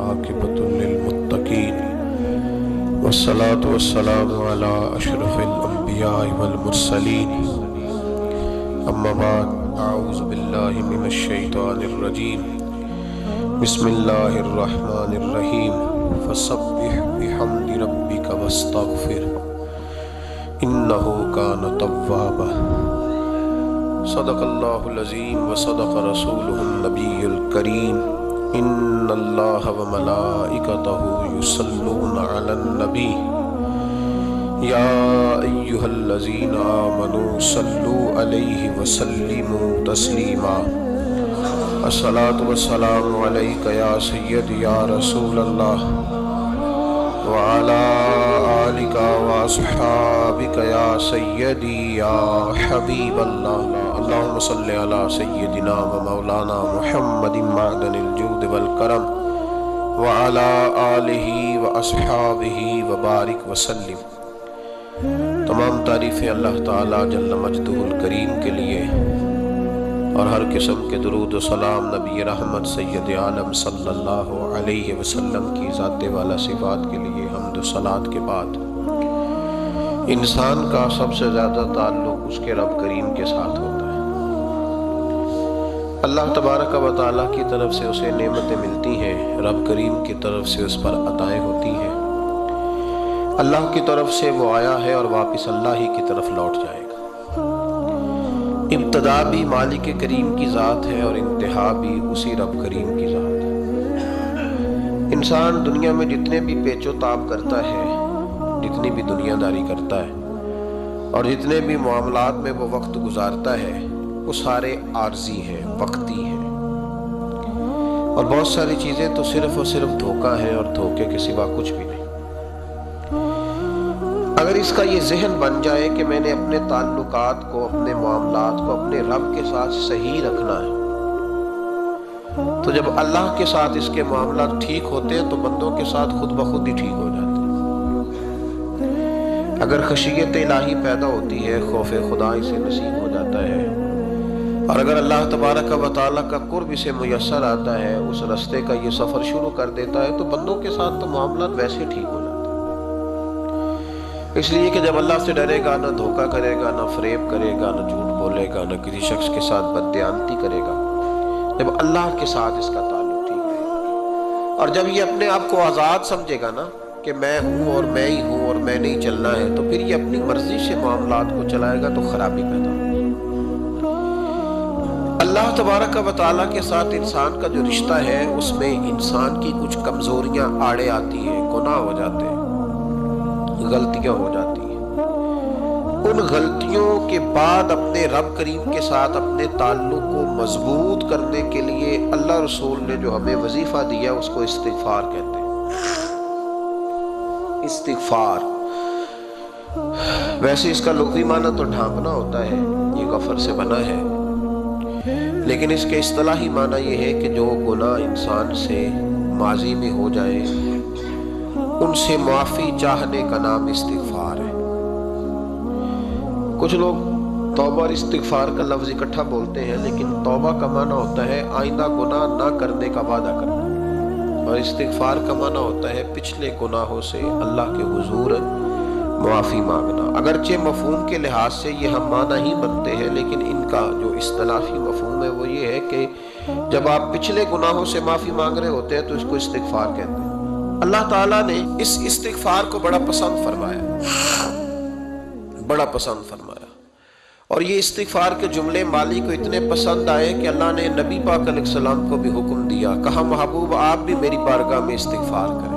والعاقبۃ للمتقین والصلاة والسلام علی اشرف الانبیاء والمرسلین اما بعد اعوذ باللہ من الشیطان الرجیم بسم اللہ الرحمن الرحیم فسبح بحمد ربک واستغفر انہ کان توابا صدق اللہ العظیم وصدق رسولہ النبی الکریم ان اللہ وملائکتہ یصلون علی النبی یا ایہا الذین آمنوا صلوا علیہ وسلموا تسلیما الصلاۃ والسلام علیک یا سید یا رسول اللہ وعلی آلک واصحابک یا سیدی یا حبیب اللہ اللہم صلی علی سیدنا و مولانا محمد معدن الجود والکرم وعلی آلہ واصحابہ وبارک وسلم۔ تمام تعریفیں اللہ تعالیٰ جل مجدہ الکریم کے لیے اور ہر قسم کے درود و سلام نبی رحمت سید عالم صلی اللہ علیہ وسلم کی ذات والا صفات کے لیے حمد و صلات کے بعد انسان کا سب سے زیادہ تعلق اس کے رب کریم کے ساتھ ہوتا ہے۔ اللہ تبارک و تعالیٰ کی طرف سے اسے نعمتیں ملتی ہیں، رب کریم کی طرف سے اس پر عطائیں ہوتی ہیں۔ اللہ کی طرف سے وہ آیا ہے اور واپس اللہ ہی کی طرف لوٹ جائے گا۔ ابتدا بھی مالک کریم کی ذات ہے اور انتہا بھی اسی رب کریم کی ذات ہے۔ انسان دنیا میں جتنے بھی پیچ و تاب کرتا ہے، جتنی بھی دنیا داری کرتا ہے اور جتنے بھی معاملات میں وہ وقت گزارتا ہے، وہ سارے عارضی ہیں، وقتی ہیں، اور بہت ساری چیزیں تو صرف اور صرف دھوکہ ہیں اور دھوکے کے سوا کچھ بھی نہیں۔ اگر اس کا یہ ذہن بن جائے کہ میں نے اپنے تعلقات کو، اپنے معاملات کو اپنے رب کے ساتھ صحیح رکھنا ہے، تو جب اللہ کے ساتھ اس کے معاملات ٹھیک ہوتے ہیں تو بندوں کے ساتھ خود بخود ہی ٹھیک ہو جاتے ہیں۔ اگر خشیت الہی پیدا ہوتی ہے، خوف خدا اسے نصیب ہو جاتا ہے، اور اگر اللہ تبارک و تعالیٰ کا قرب اسے میسر آتا ہے، اس رستے کا یہ سفر شروع کر دیتا ہے، تو بندوں کے ساتھ تو معاملات ویسے ٹھیک ہو جاتے ہیں۔ اس لیے کہ جب اللہ سے ڈرے گا، نہ دھوکہ کرے گا، نہ فریب کرے گا، نہ جھوٹ بولے گا، نہ کسی شخص کے ساتھ بددیانتی کرے گا، جب اللہ کے ساتھ اس کا تعلق ٹھیک ہے، اور جب یہ اپنے آپ کو آزاد سمجھے گا نا کہ میں ہوں اور میں ہی ہوں اور میں نہیں چلنا ہے، تو پھر یہ اپنی مرضی سے معاملات کو چلائے گا تو خرابی پیدا ہوگی۔ اللہ تبارک و تعالیٰ کے ساتھ انسان کا جو رشتہ ہے، اس میں انسان کی کچھ کمزوریاں آڑے آتی ہیں، گناہ ہو جاتے ہیں، غلطیاں ہو جاتی ہیں۔ ان غلطیوں کے بعد اپنے رب کریم کے ساتھ اپنے تعلق کو مضبوط کرنے کے لیے اللہ رسول نے جو ہمیں وظیفہ دیا اس کو استغفار کہتے ہیں۔ استغفار ویسے اس کا لغوی معنی تو ڈھانپنا ہوتا ہے، یہ غفر سے بنا ہے، لیکن اس کے اصطلاحی معنی یہ ہے کہ جو گناہ انسان سے ماضی میں ہو جائے ان سے معافی چاہنے کا نام استغفار ہے۔ کچھ لوگ توبہ اور استغفار کا لفظ اکٹھا بولتے ہیں، لیکن توبہ کا معنی ہوتا ہے آئندہ گناہ نہ کرنے کا وعدہ کرنا، اور استغفار کا معنی ہوتا ہے پچھلے گناہوں سے اللہ کے حضور معافی مانگنا۔ اگرچہ مفہوم کے لحاظ سے یہ ہم معنی ہی بنتے ہیں، لیکن ان کا جو اصطلاحی مفہوم ہے وہ یہ ہے کہ جب آپ پچھلے گناہوں سے معافی مانگ رہے ہوتے ہیں تو اس کو استغفار کہتے ہیں۔ اللہ تعالیٰ نے اس استغفار کو بڑا پسند فرمایا، بڑا پسند فرمایا، اور یہ استغفار کے جملے مالی کو اتنے پسند آئے کہ اللہ نے نبی پاک علیہ السلام کو بھی حکم دیا، کہا محبوب آپ بھی میری بارگاہ میں استغفار کریں۔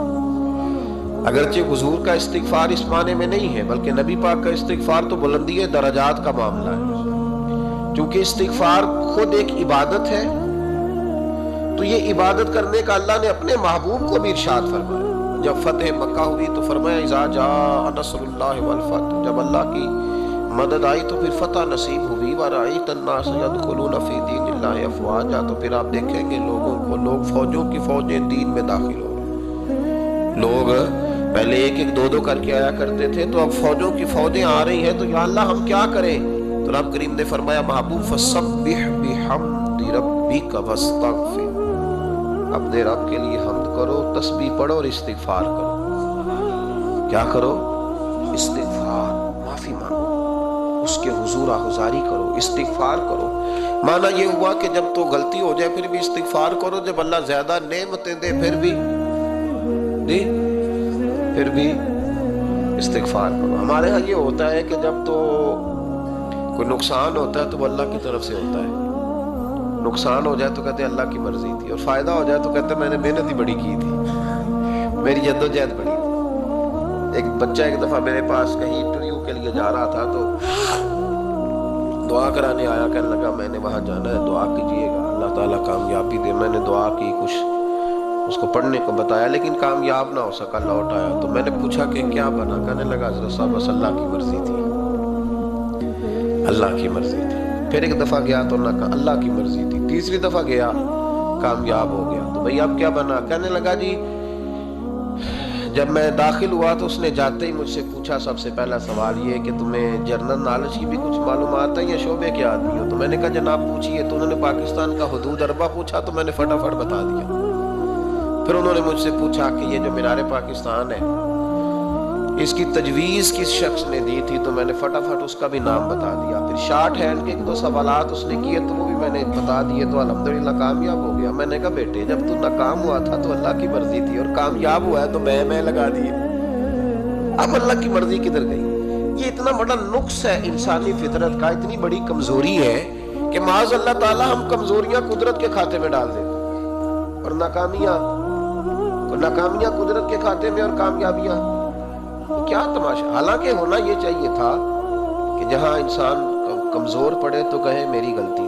اگرچہ حضور کا استغفار اس معنی میں نہیں ہے، بلکہ نبی پاک کا استغفار تو بلندی درجات کا معاملہ ہے، چونکہ استغفار خود ایک عبادت ہے، تو یہ عبادت کرنے کا اللہ نے اپنے محبوب کو بھی ارشاد فرمایا۔ جب فتح مکہ ہوئی تو فرمایا اذا جاء نصر اللہ والفتح، جب اللہ کی مدد آئی تو پھر فتح نصیب ہوئی، وَرَأَيْتَ النَّاسَ يَدْخُلُونَ فِي دِينِ اللَّهِ أَفْوَاجًا، تو پھر آپ دیکھیں گے لوگوں کو، لوگ فوجوں کی فوجیں دین میں داخل ہو رہے ہیں۔ لوگ پہلے ایک ایک دو دو کر کے آیا کرتے تھے، تو اب فوجوں کی فوجیں آ رہی ہیں، تو یا اللہ ہم کیا کریں؟ تو رب کریم نے فرمایا محبوب فَسَبِّحْ بِحَمْدِ رَبِّكَ وَاسْتَغْفِرْ، اپنے رب کے لیے حمد کرو، تسبیح پڑھو اور استغفار کرو۔ کیا کرو؟ استغفار، معافی مانگو، اس کے حضور آہذاری کرو، استغفار کرو۔ معنی یہ ہوا کہ جب تو غلطی ہو جائے پھر بھی استغفار کرو، جب اللہ زیادہ نعمتیں دے پھر بھی استغفار کرو۔ ہمارے ہاں یہ ہوتا ہے کہ جب تو کوئی نقصان ہوتا ہے تو وہ اللہ کی طرف سے ہوتا ہے، نقصان ہو جائے تو کہتے ہیں اللہ کی مرضی تھی، اور فائدہ ہو جائے تو کہتے ہیں میں نے محنت ہی بڑی کی تھی، میری جدوجہد بڑی تھی۔ ایک بچہ ایک دفعہ میرے پاس کہیں انٹرویو کے لیے جا رہا تھا تو دعا کرانے آیا، کہنے لگا میں نے وہاں جانا ہے، دعا کیجیے گا اللہ تعالیٰ کامیابی دے۔ میں نے دعا کی، کچھ اس کو پڑھنے کو بتایا لیکن کامیاب نہ ہو سکا، لوٹ آیا۔ تو میں نے پوچھا کہ کیا بنا؟ کہنے لگا حضرت صاحب بس اللہ کی مرضی تھی، اللہ کی مرضی تھی۔ پھر ایک دفعہ گیا تو اللہ کی مرضی تھی، تیسری دفعہ گیا کامیاب ہو گیا۔ تو بھئی اب کیا بنا؟ کہنے لگا جی جب میں داخل ہوا تو اس نے جاتے ہی مجھ سے پوچھا سب سے پہلا سوال یہ کہ تمہیں جنرل نالج کی بھی کچھ معلومات ہے یا شعبے کے آدمی ہو؟ تو میں نے کہا جناب پوچھیے۔ تو انہوں نے پاکستان کا حدود اربہ پوچھا تو میں نے فٹافٹ بتا دیا۔ پھر انہوں نے مجھ سے پوچھا کہ یہ جو مینار پاکستان ہے اس کی تجویز کس شخص نے دی تھی؟ تو میں نے فٹافٹ اس کا بھی نام بتا دیا۔ پھر شارٹ ہینڈ کے 2 سوالات اس نے کیے تو وہ بھی میں نے بتا دیے، تو الحمدللہ کامیاب ہو گیا۔ میں نے کہا بیٹے جب تو ناکام ہوا تھا تو اللہ کی مرضی تھی، اور کامیاب ہوا ہے تو میں لگا دیے، اب اللہ کی مرضی کدھر گئی؟ یہ اتنا بڑا نقص ہے انسانی فطرت کا، اتنی بڑی کمزوری ہے کہ معاذ اللہ تعالی ہم کمزوریاں قدرت کے کھاتے میں ڈال دیتے ہیں، اور ناکامیاں قدرت کے کھاتے میں، اور کامیابیاں کیا تماشا۔ حالانکہ ہونا یہ چاہیے تھا کہ جہاں انسان کمزور پڑے تو کہے میری غلطی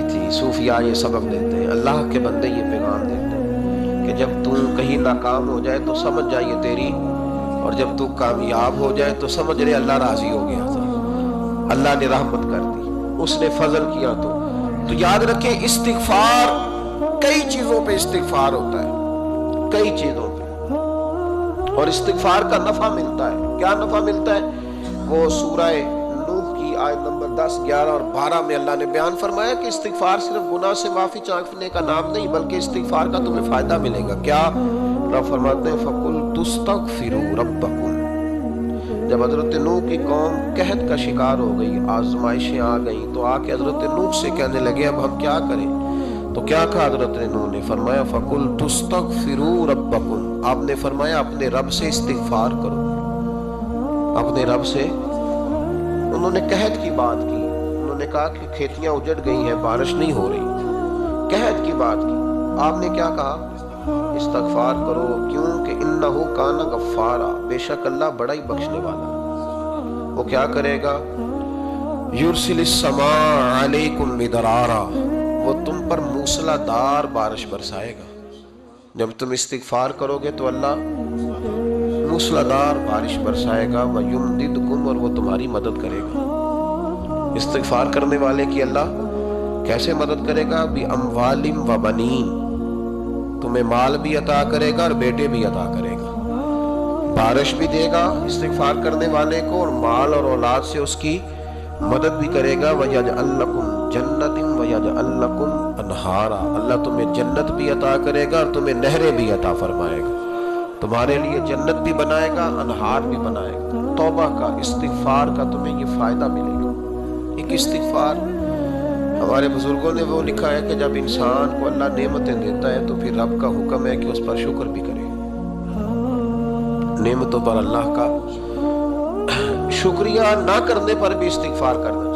تھی۔ صوفیاء یہ سبق دیتے ہیں، اللہ کے بندے یہ پیغام دیتے ہیں کہ جب تو کہیں ناکام ہو جائے تو سمجھ جائے یہ تیری، اور جب تو کامیاب ہو جائے تو سمجھ رہے اللہ راضی ہو گیا تھا، اللہ نے رحمت کر دی، اس نے فضل کیا۔ تو یاد رکھیں استغفار، کئی چیزوں پہ استغفار ہوتا ہے، کئی چیزوں پہ، اور استغفار کا نفع ملتا ہے۔ کیا نفع ملتا ہے؟ وہ سورہ نوح کی آیت نمبر 10، 11 اور 12 میں اللہ نے بیان فرمایا کہ استغفار صرف گناہ سے معافی چاہنے کا نام نہیں بلکہ استغفار کا تمہیں فائدہ ملے گا۔ کیا؟ رب فرماتے ہیں فَقُلْتُ اسْتَغْفِرُوا رَبَّكُمْ۔ جب حضرت نوح کی قوم قحط کا شکار ہو گئی، آزمائشیں آ گئیں، تو آ کے حضرت نوح سے کہنے لگے اب ہم کیا کریں؟ تو کیا کہا حضرت نوح نے؟ فرمایا فَقُلْتُ اسْتَغْفِرُوا رَبَّكُمْ۔ آپ نے فرمایا اپنے رب سے استغفار کرو، اپنے رب سے۔ انہوں نے قحط کی بات کی، انہوں نے کہا کہ کھیتیاں اجڑ گئی ہیں، بارش نہیں ہو رہی، قحط کی بات کی۔ آپ نے کیا کہا؟ استغفار کرو، کیونکہ انہو کان غفارا، بے شک اللہ بڑا ہی بخشنے والا۔ وہ کیا کرے گا؟ یرسل السماء علیکم مدرارا، وہ تم پر موسلا دار بارش برسائے گا۔ جب تم استغفار کرو گے تو اللہ موسلا دار بارش برسائے گا، وَيُمْدِدْكُمْ، اور وہ تمہاری مدد کرے گا۔ استغفار کرنے والے کی اللہ کیسے مدد کرے گا؟ بِأَمْوَالٍ وَبَنِينَ، تمہیں مال بھی عطا کرے گا اور بیٹے بھی عطا کرے گا، بارش بھی دے گا استغفار کرنے والے کو، اور مال اور اولاد سے اس کی مدد بھی کرے گا۔ وَيَجْعَلْ لَكُمْ جَنَّةٍ وَيَجْعَلْ لَكُمْ أَنْهَارًا، اللہ تمہیں جنت بھی عطا کرے گا اور تمہیں نہریں بھی عطا فرمائے گا، تمہارے لیے جنت بھی بنائے گا، انہار بھی بنائے گا۔ توبہ کا، استغفار کا تمہیں یہ فائدہ ملے گا۔ ایک استغفار، ہمارے بزرگوں نے وہ لکھا ہے کہ جب انسان کو اللہ نعمتیں دیتا ہے تو پھر رب کا حکم ہے کہ اس پر شکر بھی کرے، نعمتوں پر اللہ کا شکریہ نہ کرنے پر بھی استغفار کرنا چاہیے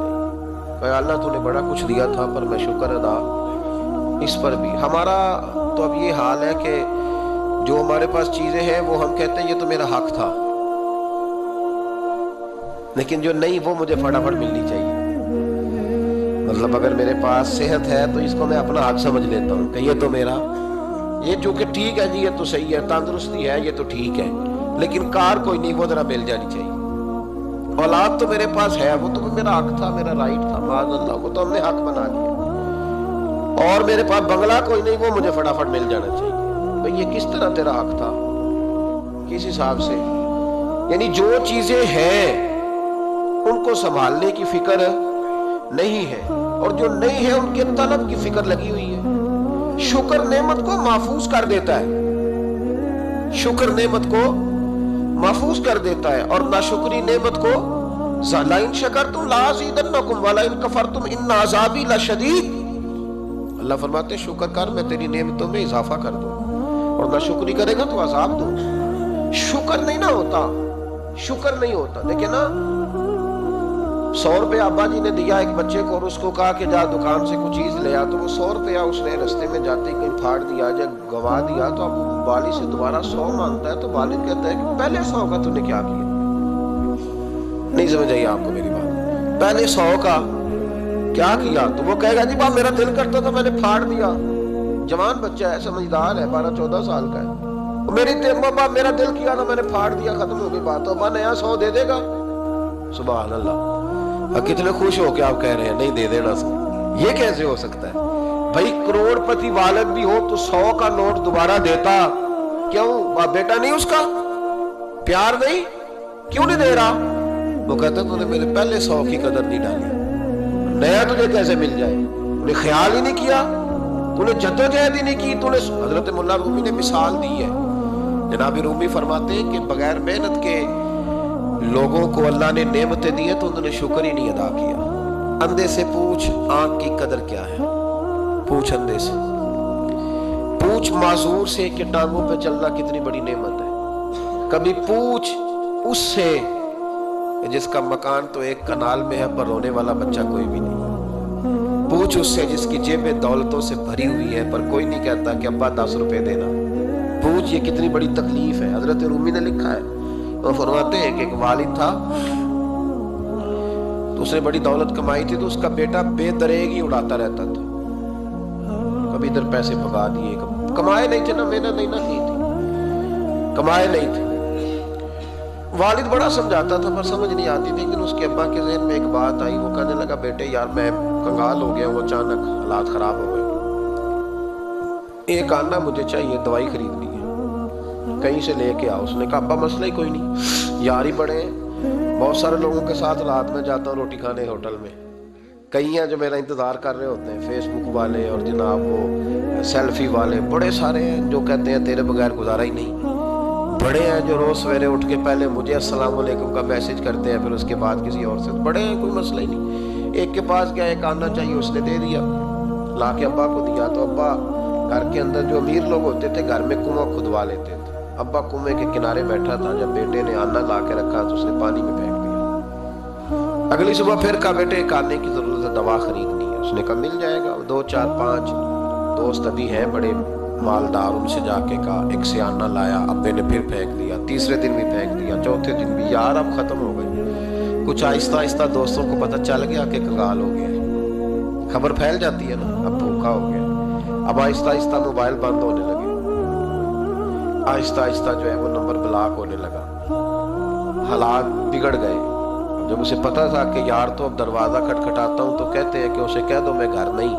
کہ اللہ تو نے بڑا کچھ دیا تھا پر میں شکر ادا اس پر بھی۔ ہمارا تو اب یہ حال ہے کہ جو ہمارے پاس چیزیں ہیں وہ ہم کہتے ہیں یہ تو میرا حق تھا، لیکن جو نہیں وہ مجھے فٹافٹ ملنی چاہیے۔ مطلب اگر میرے پاس صحت ہے تو اس کو میں اپنا حق سمجھ لیتا ہوں کہ یہ تو میرا، یہ جو کہ ٹھیک ہے جی یہ تو صحیح ہے، تندرستی ہے یہ تو ٹھیک ہے، لیکن کار کوئی نہیں، وہ ذرا مل جانی چاہیے۔ اولاد تو میرے پاس ہے، وہ تو میرا حق تھا، میرا رائٹ تھا، معاذ اللہ وہ تو ہم نے حق بنا لیا۔ اور میرے پاس بنگلہ کوئی نہیں، وہ مجھے فٹافٹ مل جانا چاہیے۔ بھئی یہ کس طرح تیرا حق تھا، کس حساب سے؟ یعنی جو چیزیں ہیں ان کو سنبھالنے کی فکر نہیں ہے، اور جو نہیں ہے ان کے طلب کی فکر لگی ہوئی ہے۔ شکر نعمت کو محفوظ کر دیتا ہے، شکر نعمت کو محفوظ کر دیتا ہے، اور ناشکری نعمت کو لَئِن شَكَرْتُمْ لَأَزِيدَنَّكُمْ وَلَئِن كَفَرْتُمْ إِنَّ عَذَابِي لَشَدِيدٌ۔ اللہ فرماتے ہیں شکر کر، میں تیری نعمتوں میں اضافہ کر دوں، اور ناشکری کرے گا تو عذاب دوں۔ شکر نہیں نہ ہوتا، شکر نہیں ہوتا۔ دیکھیں نا، 100 روپے ابا جی نے دیا ایک بچے کو، اور اس کو کہا کہ جا دکان سے کچھ چیز لے آ، تو وہ 100 روپیہ اس نے رستے میں جاتے کہیں پھاڑ دیا یا گوا دیا، تو اب والد سے دوبارہ 100 مانگتا ہے، تو والد کہتا ہے کہ پہلے 100 کا تو نے کیا کیا؟ نہیں سمجھ آئی آپ کو میری بات؟ پہلے 100 کا کیا کیا؟ تو وہ کہے گا جی باپ میرا دل کرتا تھا میں نے پھاڑ دیا۔ جوان بچہ ہے، سمجھدار ہے، 12-14 سال کا ہے، میرا دل کیا تھا میں نے پھاڑ دیا، ختم ہو گئی بات، تو ابا نیا 100 دے دے گا؟ سبحان اللہ، کتنے خوش ہو کے آپ کہہ رہے ہیں نہیں دے دینا سو، یہ کیسے ہو سکتا ہے؟ بھائی کروڑ پتی والد بھی ہو تو 100 کا نوٹ دوبارہ دیتا، کیوں؟ بیٹا نہیں اس کا؟ پیار نہیں؟ کیوں نہیں دے رہا؟ وہ کہتا تو نے میرے پہلے 100 کی قدر نہیں ڈالی، نیا تجھے کیسے مل جائے؟ تو نے خیال ہی نہیں کیا، تو نے جدوجہد ہی نہیں کی، تو نے۔ حضرت مولا رومی نے مثال دی ہے، جناب رومی فرماتے ہیں کہ بغیر محنت کے لوگوں کو اللہ نے نعمتیں دی ہیں تو انہوں نے شکر ہی نہیں ادا کیا۔ اندھے سے پوچھ آنکھ کی قدر کیا ہے، پوچھ اندھے سے، پوچھ معذور سے کہ ٹانگوں پہ چلنا کتنی بڑی نعمت ہے۔ کبھی پوچھ اس سے جس کا مکان تو ایک کنال میں ہے پر رونے والا بچہ کوئی بھی نہیں، پوچھ اس سے جس کی جیبیں دولتوں سے بھری ہوئی ہے پر کوئی نہیں کہتا کہ ابا 10 روپے دینا، پوچھ یہ کتنی بڑی تکلیف ہے۔ حضرت رومی نے لکھا ہے، وہ فرماتے ہیں کہ ایک والد تھا تو اس نے بڑی دولت کمائی تھی، تو اس کا بیٹا بے دریغ ہی اڑاتا رہتا تھا، کبھی ادھر پیسے بھگا دیے، کمائے نہیں تھے نا، محنت نہیں نہ کی تھی، کمائے نہیں تھے۔ والد بڑا سمجھاتا تھا پر سمجھ نہیں آتی تھی، لیکن اس کے ابا کے ذہن میں ایک بات آئی، وہ کہنے لگا بیٹے یار میں کنگال ہو گیا ہوں، اچانک حالات خراب ہو گئے، ایک آنا مجھے چاہیے، دوائی خریدنی ہے، کہیں سے لے کے آؤ۔ اس نے کہا ابا مسئلہ ہی کوئی نہیں، یار ہی بڑے ہیں، بہت سارے لوگوں کے ساتھ رات میں جاتا ہوں روٹی کھانے ہوٹل میں، کئی ہیں جو میرا انتظار کر رہے ہوتے ہیں، فیس بک والے اور جناب وہ سیلفی والے، بڑے سارے ہیں جو کہتے ہیں تیرے بغیر گزارا ہی نہیں، بڑے ہیں جو روز سویرے اٹھ کے پہلے مجھے السلام علیکم کا میسج کرتے ہیں، پھر اس کے بعد کسی اور سے، بڑے ہیں کوئی مسئلہ ہی نہیں۔ ایک کے پاس گیا، ایک آنا چاہیے، اس نے دے دیا، لا کے ابا کو دیا، تو ابا گھر کے اندر جو امیر لوگ ہوتے تھے گھر میں کنواں کھدوا لیتے تھے، ابا کنویں کے کنارے بیٹھا تھا، جب بیٹے نے آنا لا کے رکھا تو اس نے پانی میں پھینک دیا۔ اگلی صبح پھر کہا بیٹے ایک آنے کی ضرورت ہے، دوا خریدنی ہے، اس نے کہا مل جائے گا، 2 4 5 دوست ابھی ہیں بڑے مالدار، ان سے جا کے کہا، ایک سے آنا لایا، ابے نے پھر پھینک دیا، تیسرے دن بھی پھینک دیا، چوتھے دن بھی، یار اب ختم ہو گئے۔ کچھ آہستہ آہستہ دوستوں کو پتہ چل گیا کہ کنگال ہو گیا، خبر پھیل جاتی ہے نا، اب بھوکا ہو گیا، اب آہستہ آہستہ موبائل بند ہونے لگے، آہستہ آہستہ جو ہے وہ نمبر بلاک ہونے لگا، حالات بگڑ گئے۔ جب اسے پتا تھا کہ یار تو اب دروازہ کھٹکھٹاتا ہوں تو کہتے ہیں کہ اسے کہہ دو میں گھر نہیں،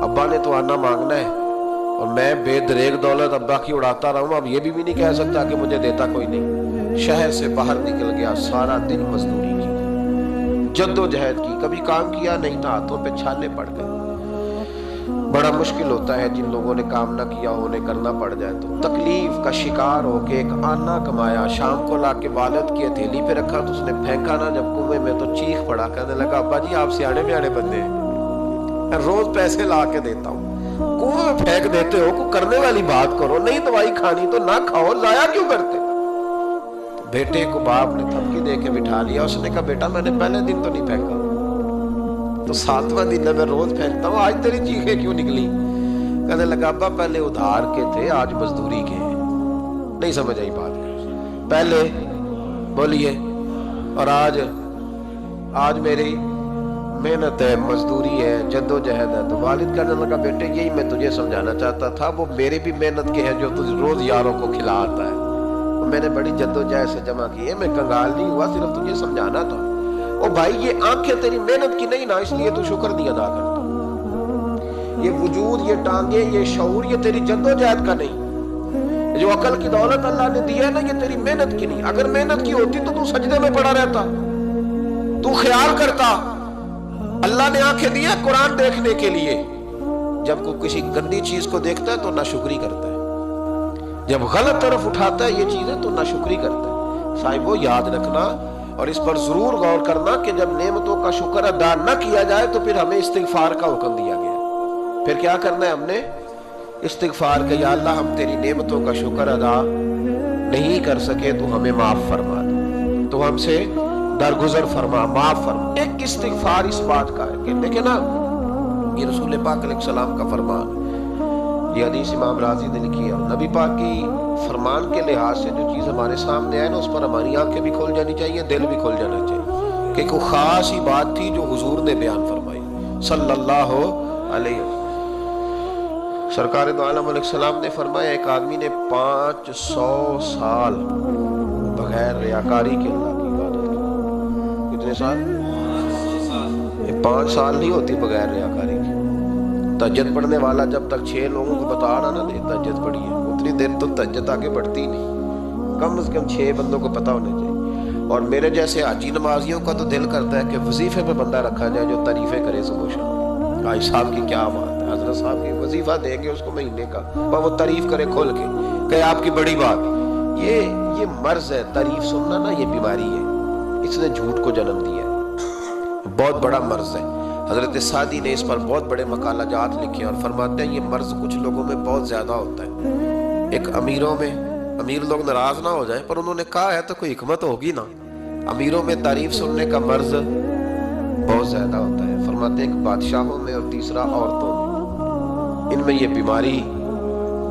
ابا نے تو آنا مانگنا ہے، اور میں بے دریغ دولت ابا کی اڑاتا رہا ہوں، اب یہ بھی نہیں کہہ سکتا کہ مجھے دیتا کوئی نہیں۔ شہر سے باہر نکل گیا، سارا دن مزدوری کی، جد و جہد کی، کبھی کام کیا نہیں تھا، ہاتھوں پہ چھالے پڑ گئے۔ بڑا مشکل ہوتا ہے جن لوگوں نے کام نہ کیا ہو، انہیں کرنا پڑ جائے تو تکلیف کا شکار ہو کے ایک آنا کمایا، شام کو لا کے والد کی ہتھیلی پہ رکھا تو اس نے پھینکا نا جب کنویں میں تو چیخ پڑا، کہنے لگا ابا جی آپ سیاڑے بیاڑے بندے ہیں، میں روز پیسے لا کے دیتا ہوں، کنویں میں پھینک دیتے ہو، کوئی کرنے والی بات کرو، نہیں دوائی کھانی تو نہ کھاؤ، ضائع کیوں کرتے؟ بیٹے کو باپ نے دھمکی دے کے بٹھا لیا، اس نے کہا بیٹا میں نے پہلے دن تو نہیں پھینکا، تو 7واں دن میں روز پھینکتا ہوں، آج تیری چیخیں کیوں نکلی؟ کہنے لگا ابا پہلے ادھار کے تھے آج مزدوری کے ہیں۔ نہیں سمجھ آئی بات؟ پہلے بولیے، اور آج میری محنت ہے، مزدوری ہے، جد و جہد ہے۔ تو والد کہنے لگا بیٹے یہی میں تجھے سمجھانا چاہتا تھا، وہ میرے بھی محنت کے ہیں جو تجھ روز یاروں کو کھلاتا ہے، میں نے بڑی جد و جہد سے جمع کی ہے، میں کنگال نہیں ہوا، صرف تجھے سمجھانا تھا۔ او بھائی یہ آنکھیں تیری محنت کی نہیں نا، اس لیے تو شکر نہیں ادا کرتا، یہ وجود، یہ ٹانگیں، یہ شعور، یہ تیری جد و جہد کا نہیں، جو عقل کی دولت اللہ نے دی ہے نا، یہ تیری محنت کی نہیں۔ اگر محنت کی ہوتی تو سجدے میں پڑا رہتا، تو خیال کرتا اللہ نے آنکھیں دی ہیں قرآن دیکھنے کے لیے، جب کوئی کسی گندی چیز کو دیکھتا ہے تو ناشکری کرتا ہے، جب غلط طرف اٹھاتا ہے یہ چیزیں تو ناشکری کرتا ہے۔ صاحب وہ یاد رکھنا اور اس پر ضرور غور کرنا کہ جب نعمتوں کا شکر ادا نہ کیا جائے تو پھر ہمیں استغفار کا حکم دیا گیا ہے۔ پھر کیا کرنا ہے ہم نے؟ استغفار کہ یا اللہ ہم تیری نعمتوں کا شکر ادا نہیں کر سکے تو ہمیں معاف فرما دے، تو ہم سے درگزر فرما، معاف فرما۔ ایک استغفار اس بات کا ہے کہ دیکھیں نا، یہ رسول پاک علیہ السلام کا فرمان، یہ حدیث امام رازی نے لکھی ہے، نبی پاک کی فرمان کے لحاظ سے جو چیز ہمارے سامنے آئے نا اس پر ہماری آنکھیں بھی کھول جانی چاہیے، دل بھی کھول جانا چاہیے، کہ کوئی خاص ہی بات تھی جو حضور نے بیان فرمائی صلی اللہ علیہ وسلم۔ سرکار دو عالم علیہ السلام نے فرمایا ایک آدمی نے 500 سال بغیر ریاکاری کے اللہ کی عبادت کی۔ کتنے سال؟ 5 سال نہیں ہوتی بغیر ریاکاری کی۔ تہجد پڑھنے والا جب تک 6 لوگوں کو بتا رہا نہ دے تہجد پڑھی ہے، اتنی دیر تو تہجد آگے بڑھتی نہیں، کم از کم 6 بندوں کو پتا ہونا چاہیے۔ اور میرے جیسے حاجی نمازیوں کا تو دل کرتا ہے کہ وظیفے پہ بندہ رکھا جائے جو تعریفیں کرے صبح شام۔ حاج صاحب کی کیا بات ہے، حضرت صاحب کی وظیفہ دے گے اس کو مہینے کا، وہ تعریف کرے کھول کے کہ آپ کی بڑی بات۔ یہ مرض ہے، تعریف سننا نا یہ بیماری ہے، اس نے جھوٹ کو جنم دیا ہے، بہت بڑا مرض ہے۔ حضرت سعدی نے اس پر بہت بڑے مقالہ جات لکھے اور فرماتے ہیں یہ مرض کچھ لوگوں میں بہت زیادہ ہوتا ہے۔ ایک امیروں میں، امیر لوگ ناراض نہ ہو جائیں پر انہوں نے کہا ہے تو کوئی حکمت ہوگی نا، امیروں میں تعریف سننے کا مرض بہت زیادہ ہوتا ہے۔ فرماتے ہیں ایک بادشاہوں میں اور تیسرا عورتوں میں، ان میں یہ بیماری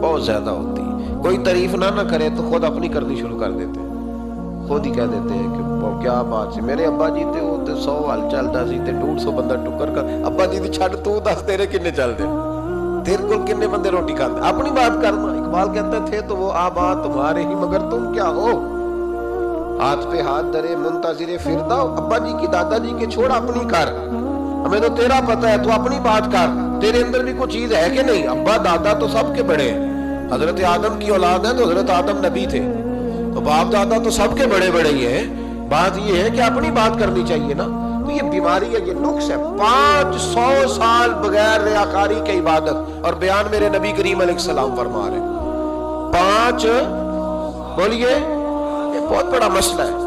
بہت زیادہ ہوتی ہے۔ کوئی تعریف نہ کرے تو خود اپنی کرنی شروع کر دیتے ہیں، خود ہی کہہ دیتے ہیں کہ کیا بات سی، میرے ابا جی تے وہ تے 100 ہل چلدا سی تے 150 بندہ ٹکر کر، ابا جی دی چھڈ تو دس تیرے کنے چل دے، تیرے کو کنے بندے روٹی کھاتے، اپنی بات کرنا۔ اقبال کہتا تھے تو وہ آباد تمہارے ہی مگر تم کیا ہو، ہاتھ پہ ہاتھ درے منتظر فردا، ابا جی کی دادا جی کے چھوڑ اپنی کر، ہمیں تو تیرا پتہ ہے تو اپنی بات کر، تیرے اندر بھی کوئی چیز ہے کہ نہیں۔ ابا دادا تو سب کے بڑے ہیں، حضرت آدم کی اولاد ہے تو حضرت آدم نبی تھے، تو باپ دادا تو سب کے بڑے بڑے ہی ہیں، بات یہ ہے کہ اپنی بات کرنی چاہیے نا۔ تو یہ بیماری ہے، یہ نقص ہے، 500 سال بغیر ریاکاری کی عبادت، اور بیان میرے نبی کریم علیہ السلام فرما رہے ہیں 5، بولیے، یہ بہت بڑا مسئلہ ہے،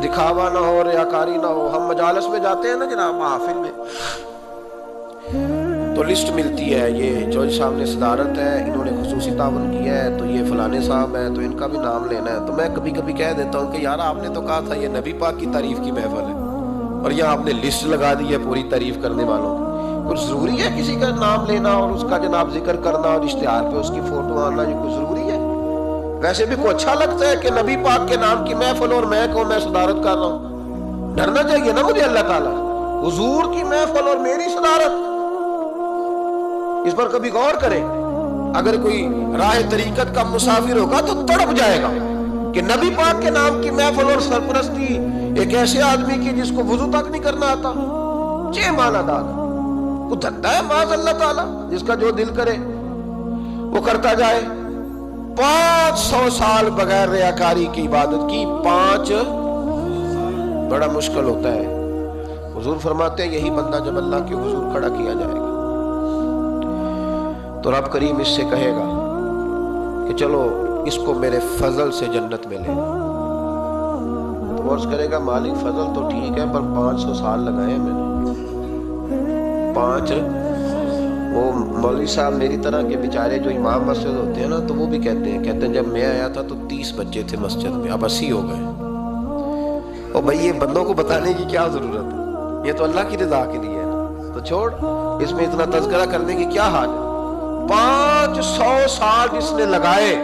دکھاوا نہ ہو، ریاکاری نہ ہو۔ ہم مجالس میں جاتے ہیں نا جناب، محافل میں تو لسٹ ملتی ہے، یہ جوج صاحب نے صدارت ہے، انہوں نے خصوصی تعاون کیا ہے تو یہ فلانے صاحب ہے تو ان کا بھی نام لینا ہے، تو میں کبھی کبھی کہہ دیتا ہوں کہ یار آپ نے تو کہا تھا یہ نبی پاک کی تعریف کی محفل ہے، اور یہاں آپ نے لسٹ لگا دی ہے پوری تعریف کرنے والوں کی۔ کچھ ضروری ہے کسی کا نام لینا اور اس کا جناب ذکر کرنا اور اشتہار پہ اس کی فوٹو آنا، یہ کچھ ضروری ہے؟ ویسے بھی کو اچھا لگتا ہے کہ نبی پاک کے نام کی محفل اور میں کو میں صدارت کر رہا ہوں؟ ڈرنا چاہیے نا مجھے اللہ تعالیٰ، حضور کی محفل اور میری صدارت، اس پر کبھی غور کریں۔ اگر کوئی راہ طریقت کا مسافر ہوگا تو تڑپ جائے گا کہ نبی پاک کے نام کی محفل اور سرپرستی ایک ایسے آدمی کی جس کو وضو تک نہیں کرنا آتا، چھ مالا دار، وہ دھندا ہے معاذ اللہ تعالیٰ، جس کا جو دل کرے وہ کرتا جائے۔ 500 سال بغیر ریاکاری کی عبادت کی، 5 بڑا مشکل ہوتا ہے۔ حضور فرماتے ہیں یہی بندہ جب اللہ کے حضور کھڑا کیا جائے گا تو رب کریم اس سے کہے گا کہ چلو اس کو میرے فضل سے جنت میں لے، تو عرض کرے گا مالک فضل تو ٹھیک ہے پر 500 سال لگائے میں نے، 5۔ وہ مولوی صاحب میری طرح کے بیچارے جو امام مسجد ہوتے ہیں نا تو وہ بھی کہتے ہیں جب میں آیا تھا تو 30 بچے تھے مسجد میں، اب 80 ہو گئے۔ اور بھائی یہ بندوں کو بتانے کی کیا ضرورت ہے، یہ تو اللہ کی رضا کے لیے ہے نا، تو چھوڑ اس میں اتنا تذکرہ کرنے کی کیا حاجت ہے۔ 500 سال جس نے لگائے،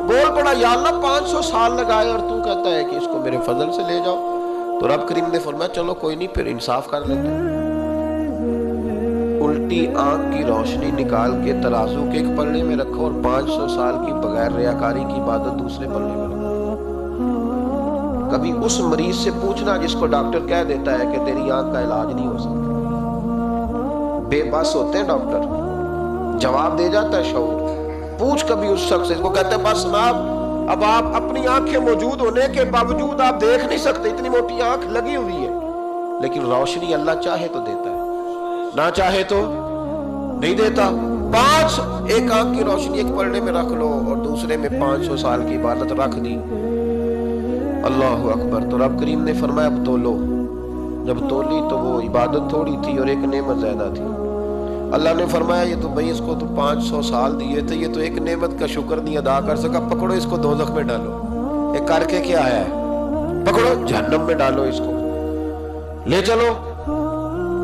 بول پڑا یا اللہ 500 سال لگائے اور تو کہتا ہے کہ اس کو میرے فضل سے لے جاؤ، تو رب کریم نے فرمایا چلو کوئی نہیں، پھر انصاف کر لیتے ہیں، الٹی آنکھ کی روشنی نکال کے ترازو کے ایک پلڑے میں رکھو اور 500 سال کی بغیر ریاکاری کی عبادت دوسرے پلڑے میں رکھو۔ کبھی اس مریض سے پوچھنا جس کو ڈاکٹر کہہ دیتا ہے کہ تیری آنکھ کا علاج نہیں ہو سکتا، بے بس ہوتے ہیں ڈاکٹر، جواب دے جاتا ہے شعور۔ پوچھ کبھی اس شخص سے، اس کو کہتے ہیں بس جناب اب آپ اپنی آنکھیں موجود ہونے کے باوجود آپ دیکھ نہیں سکتے، اتنی موٹی آنکھ لگی ہوئی ہے لیکن روشنی اللہ چاہے تو دیتا ہے، نہ چاہے تو نہیں دیتا۔ 5 ایک آنکھ کی روشنی ایک پلڑے میں رکھ لو اور دوسرے میں 500 سال کی عبادت رکھ دی، اللہ اکبر۔ تو رب کریم نے فرمایا اب تولو۔ جب تولی تو وہ عبادت تھوڑی تھی اور ایک نعمت زیادہ تھی۔ اللہ نے فرمایا یہ تو بھائی اس کو تو 500 سال دیے تھے، یہ تو ایک نعمت کا شکر نہیں ادا کر سکا، پکڑو اس کو دوزخ میں ڈالو۔ ایک کر کے کیا آیا ہے؟ پکڑو جہنم میں ڈالو، اس کو لے چلو۔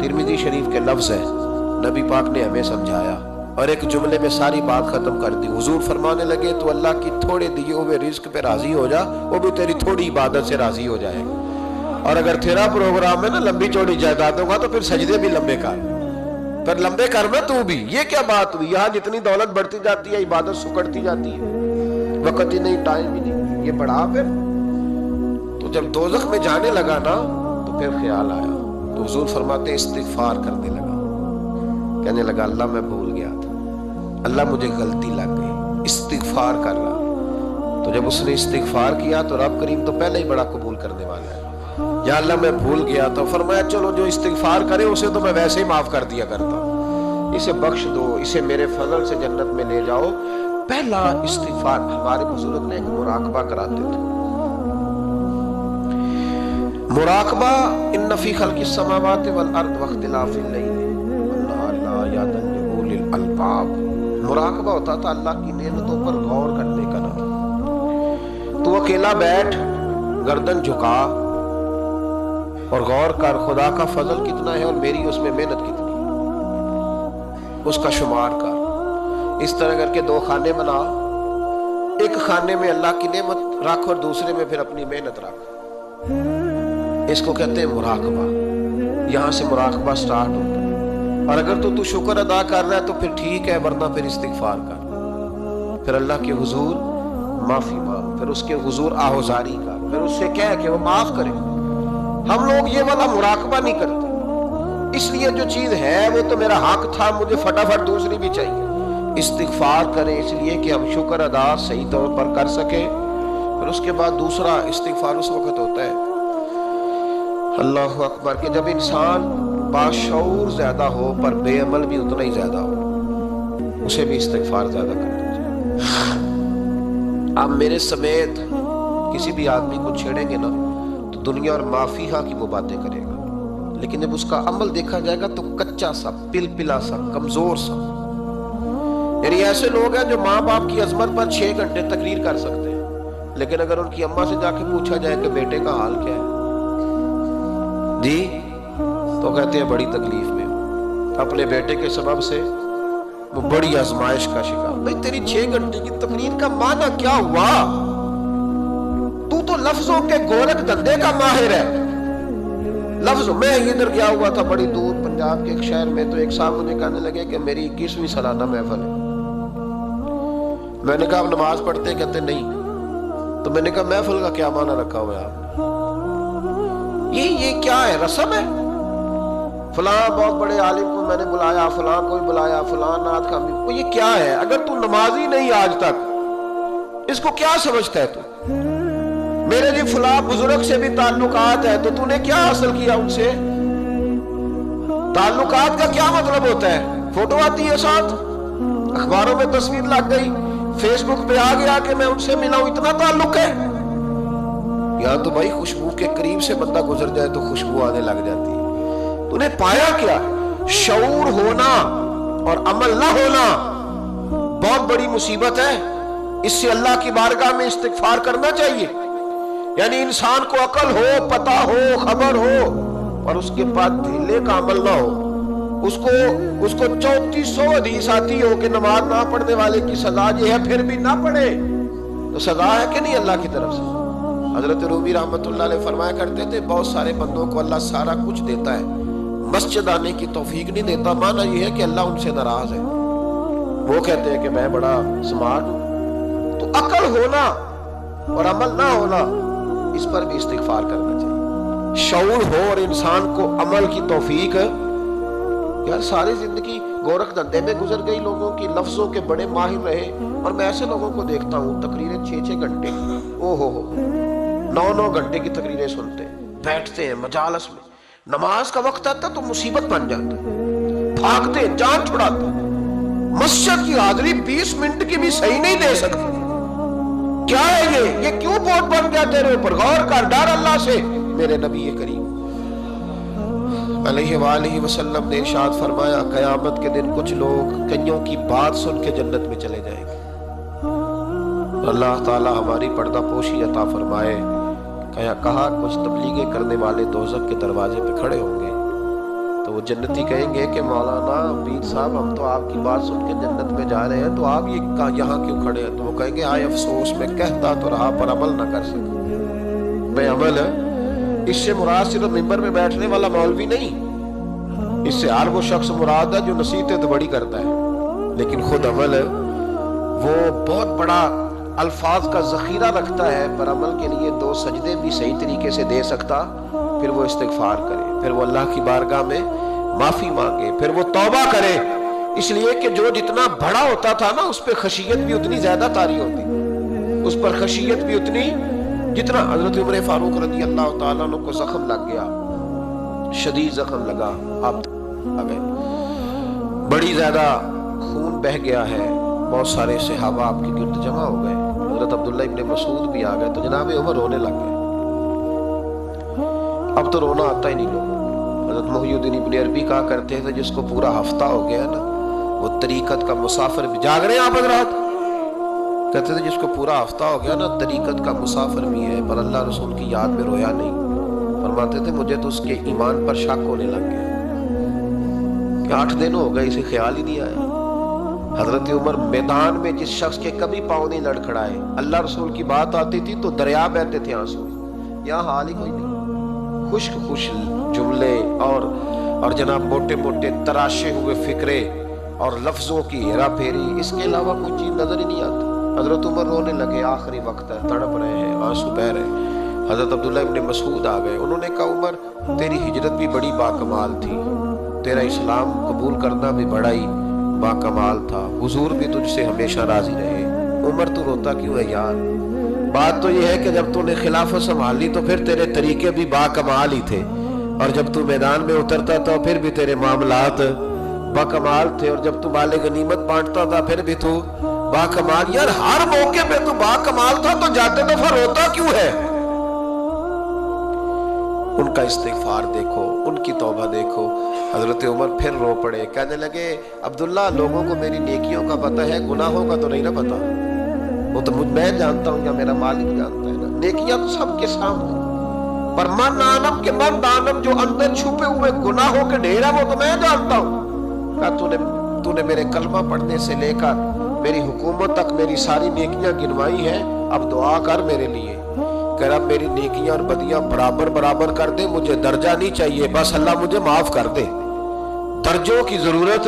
ترمذی شریف کے لفظ ہے، نبی پاک نے ہمیں سمجھایا اور ایک جملے میں ساری بات ختم کر دی۔ حضور فرمانے لگے تو اللہ کی تھوڑے دیے ہوئے رزق پہ راضی ہو جا، وہ بھی تیری تھوڑی عبادت سے راضی ہو جائے گا۔ اور اگر تیرا پروگرام ہے نا لمبی چوڑی جائیدادوں کا، تو پھر سجدے بھی لمبے کر، پھر لمبے کرنا تو بھی۔ یہ کیا بات ہوئی؟ یہاں جتنی دولت بڑھتی جاتی ہے عبادت سکڑتی جاتی ہے، وقت ہی نہیں، ٹائم ہی نہیں، یہ بڑھا پھر۔ تو جب دوزخ میں جانے لگا نا تو پھر خیال آیا، تو حضور فرماتے استغفار کرنے لگا، کہنے لگا اللہ میں بھول گیا تھا، اللہ مجھے غلطی لگ گئی، استغفار کر رہا۔ تو جب اس نے استغفار کیا تو رب کریم تو پہلے ہی بڑا قبول کرنے والا ہے۔ یا اللہ میں بھول گیا تھا، فرمایا چلو جو استغفار کرے اسے تو میں ویسے ہی معاف کر دیا کرتا ہوں، اسے بخش دو، اسے میرے فضل سے جنت میں لے جاؤ۔ پہلا استغفار ہمارے بزرگ نے ایک مراقبہ کراتے تھے۔ مراقبہ ان فی خلق السماوات والارض واختلاف اللیل والنہار لآیات لأولی الالباب۔ مراقبہ ہوتا تھا اللہ کی نعمتوں پر غور کرنے کا نام۔ تو اکیلا بیٹھ، گردن جھکا اور غور کر خدا کا فضل کتنا ہے اور میری اس میں محنت کتنی ہے، اس کا شمار کر۔ اس طرح کر کے 2 خانے بنا، ایک خانے میں اللہ کی نعمت رکھ اور دوسرے میں پھر اپنی محنت رکھ۔ اس کو کہتے ہیں مراقبہ۔ یہاں سے مراقبہ سٹارٹ ہوتا ہے۔ اور اگر تو شکر ادا کر رہا ہے تو پھر ٹھیک ہے، ورنہ پھر استغفار کر، پھر اللہ کے حضور معافی مانگ، پھر اس کے حضور آہوزاری کر، پھر اس سے کہہ کہ وہ معاف کرے۔ ہم لوگ یہ والا مراقبہ نہیں کرتے، اس لیے جو چیز ہے وہ تو میرا حق تھا، مجھے فٹافٹ دوسری بھی چاہیے۔ استغفار کریں اس لیے کہ ہم شکر ادا صحیح طور پر کر سکیں۔ پھر اس کے بعد دوسرا استغفار اس وقت ہوتا ہے اللہ اکبر کہ جب انسان باشعور زیادہ ہو پر بے عمل بھی اتنا ہی زیادہ ہو، اسے بھی استغفار زیادہ کرنا چاہیے۔ آپ میرے سمیت کسی بھی آدمی کو چھیڑیں گے نا تو دنیا اور مافیہ کی وہ باتیں کرے گا، لیکن جب اس کا عمل دیکھا جائے گا تو کچا سا، پلپلا سا، کمزور سا۔ یعنی ایسے لوگ ہیں جو ماں باپ کی عظمت پر 6 گھنٹے تقریر کر سکتے ہیں، لیکن اگر ان کی اماں سے جا کے پوچھا جائے کہ بیٹے کا حال کیا ہے جی، تو کہتے ہیں بڑی تکلیف میں ہوں، اپنے بیٹے کے سبب سے وہ بڑی آزمائش کا شکار۔ بھئی تیری 6 گھنٹے کی تقریر کا معنی کیا ہوا؟ تو لفظوں کے گورکھ دھندے کا ماہر ہے۔ لفظ میں ادھر گیا ہوا تھا بڑی دور پنجاب کے ایک شہر میں، تو ایک صاحب مجھے کہنے لگے کہ میری 21ویں سالانہ محفل ہے۔ میں نے کہا آپ نماز پڑھتے؟ کہتے نہیں۔ تو میں نے کہا محفل کا کیا معنی رکھا ہوا ہے آپ نے؟ یہ کیا ہے؟ رسم ہے؟ فلاں بہت بڑے عالم کو میں نے بلایا، فلاں کوئی بلایا، فلاں نعت کا بھی، یہ کیا ہے؟ اگر تو نمازی نہیں آج تک، اس کو کیا سمجھتا ہے تو؟ میرے جی فلاں بزرگ سے بھی تعلقات ہے، تو نے کیا حاصل کیا ان سے؟ تعلقات کا کیا مطلب ہوتا ہے؟ فوٹو آتی ہے ساتھ، اخباروں میں تصویر لگ گئی، فیس بک پہ آ گیا کہ میں ان سے ملا ہوں، اتنا تعلق ہے؟ یہاں تو بھائی خوشبو کے قریب سے بندہ گزر جائے تو خوشبو آنے لگ جاتی ہے۔ تو نے پایا کیا؟ شعور ہونا اور عمل نہ ہونا بہت بڑی مصیبت ہے۔ اس سے اللہ کی بارگاہ میں استغفار کرنا چاہیے۔ یعنی انسان کو عقل ہو، پتہ ہو، خبر ہو، اور اس کے بعد دھیلے کا عمل نہ ہو۔ اس کو 3400 حدیث آتی ہو کہ نماز نہ پڑھنے والے کی سزا یہ ہے، پھر بھی نہ پڑھے تو سزا ہے کہ نہیں اللہ کی طرف سے؟ حضرت رومی رحمت اللہ علیہ فرمایا کرتے تھے بہت سارے بندوں کو اللہ سارا کچھ دیتا ہے، مسجد آنے کی توفیق نہیں دیتا۔ معنی یہ ہے کہ اللہ ان سے ناراض ہے۔ وہ کہتے ہیں کہ میں بڑا سمارٹ ہوں۔ تو عقل ہونا اور عمل نہ ہونا، اس پر بھی استغفار کرنا چاہیے۔ شعور ہو اور انسان کو عمل کی توفیق۔ یار ساری زندگی گورکھ دھندے میں گزر گئی لوگوں کی، لفظوں کے بڑے ماہر رہے، اور میں ایسے لوگوں کو دیکھتا ہوں تقریریں 6 گھنٹے، 9 گھنٹے کی تقریریں سنتے ہیں، بیٹھتے ہیں مجالس میں، نماز کا وقت آتا تو مصیبت بن جاتا، بھاگتے جان چھڑاتے، مسجد کی حاضری 20 منٹ کی بھی صحیح نہیں دے سکتے. کیا ہے یہ کیوں بوجھ بن گیا تیرے اوپر؟ غور کر، ڈر اللہ سے. میرے نبی کریم علیہ وآلہ وسلم نے ارشاد فرمایا قیامت کے دن کچھ لوگ کئیوں کی بات سن کے جنت میں چلے جائیں گے. اللہ تعالی ہماری پردہ پوشی عطا فرمائے. کہا کچھ تبلیغیں کرنے والے دوزخ کے دروازے پہ کھڑے ہوں گے تو وہ جنتی کہیں گے کہ مولانا پیر صاحب ہم تو آپ کی بات سن کے جنت میں جا رہے ہیں، تو آپ یہاں کیوں کھڑے ہیں؟ تو وہ کہیں گے ہائے افسوس، میں کہتا تو رہا پر عمل نہ کر سکا. بے عمل اس سے مراد صرف ممبر میں بیٹھنے والا مولوی نہیں، اس سے ہر وہ شخص مراد ہے جو نصیحتیں تو بڑی کرتا ہے لیکن خود عمل وہ بہت بڑا الفاظ کا ذخیرہ رکھتا ہے، پر عمل کے لیے 2 سجدے بھی صحیح طریقے سے دے سکتا. پھر وہ استغفار کرے، پھر وہ اللہ کی بارگاہ میں معافی مانگے، پھر وہ توبہ کرے. اس لیے کہ جو جتنا بڑا ہوتا تھا نا اس پہ خشیت بھی اتنی زیادہ طاری ہوتی، اس پر خشیت بھی اتنی جتنا. حضرت عمر فاروق رضی اللہ تعالیٰ عنہ کو زخم لگ گیا، شدید زخم لگا، آپ آ گئے، بڑی زیادہ خون بہہ گیا ہے، بہت سارے صحابہ آپ کے گرد جمع ہو گئے، حضرت عبداللہ ابن مسعود بھی آ گئے، تو جناب عمر رونے لگ گئے. اب تو رونا آتا ہی نہیں لوگوں. حضرت محی الدین ابن عربی کہا کرتے تھے جس کو پورا ہفتہ ہو گیا نا وہ طریقت کا مسافر بھی. جاگ رہے ہیں آپ حضرات؟ کہتے تھے جس کو پورا ہفتہ ہو گیا نا طریقت کا مسافر بھی ہے پر اللہ رسول کی یاد میں رویا نہیں. فرماتے تھے مجھے تو اس کے ایمان پر شک ہونے لگ گیا کہ 8 دن ہو گئے اسے خیال ہی نہیں آیا. حضرت عمر میدان میں جس شخص کے کبھی پاؤں نہیں لڑکھڑائے، اللہ رسول کی بات آتی تھی تو دریا بہتے تھے آنسو. یہاں حال ہی کوئی نہیں، خشک جملے اور جناب موٹے موٹے تراشے ہوئے فکرے اور لفظوں کی ہیرا پھیری، اس کے علاوہ کوئی چیز نظر ہی نہیں آتی. حضرت عمر رونے لگے، آخری وقت ہے، تڑپ رہے ہیں، آنسو بہہ رہے ہیں. حضرت عبداللہ ابن مسعود آ گئے، انہوں نے کہا عمر تیری ہجرت بھی بڑی باکمال تھی، تیرا اسلام قبول کرنا بھی بڑا ہی باکمال تھا، حضور بھی تجھ سے ہمیشہ راضی رہے. عمر تو روتا کیوں ہے یار؟ بات تو یہ ہے کہ جب تو نے خلافت سنبھالی تو پھر تیرے طریقے بھی باکمال ہی تھے، اور جب تو میدان میں اترتا تھا پھر بھی تیرے معاملات باکمال تھے، اور جب تو مال غنیمت بانٹتا تھا پھر بھی تو باکمال. یار ہر موقع پہ تو باکمال تھا تو جاتے دفعہ روتا کیوں ہے؟ ان کا استغفار دیکھو، ان کی توبہ دیکھو. حضرت عمر پھر رو پڑے، کہنے لگے عبداللہ لوگوں کو میری نیکیوں کا پتہ ہے، گناہوں کا تو نہیں نہ پتہ. وہ تو میں جانتا ہوں یا میرا مالک جانتا ہے نا. نیکیاں تو سب کے سامنے، پر من آنم کے من دانم جو اندر چھپے ہوئے گناہوں کے ڈھیر ہے وہ تو میں جانتا ہوں. کہا تو نے میرے کلمہ پڑھنے سے لے کر میری حکومت تک میری ساری نیکیاں گنوائی ہیں، اب دعا کر میرے لیے. کہ رب میری نیکیاں اور بدیاں برابر برابر کر دے، مجھے درجہ نہیں چاہیے، بس اللہ مجھے معاف کر دے. درجوں کی ضرورت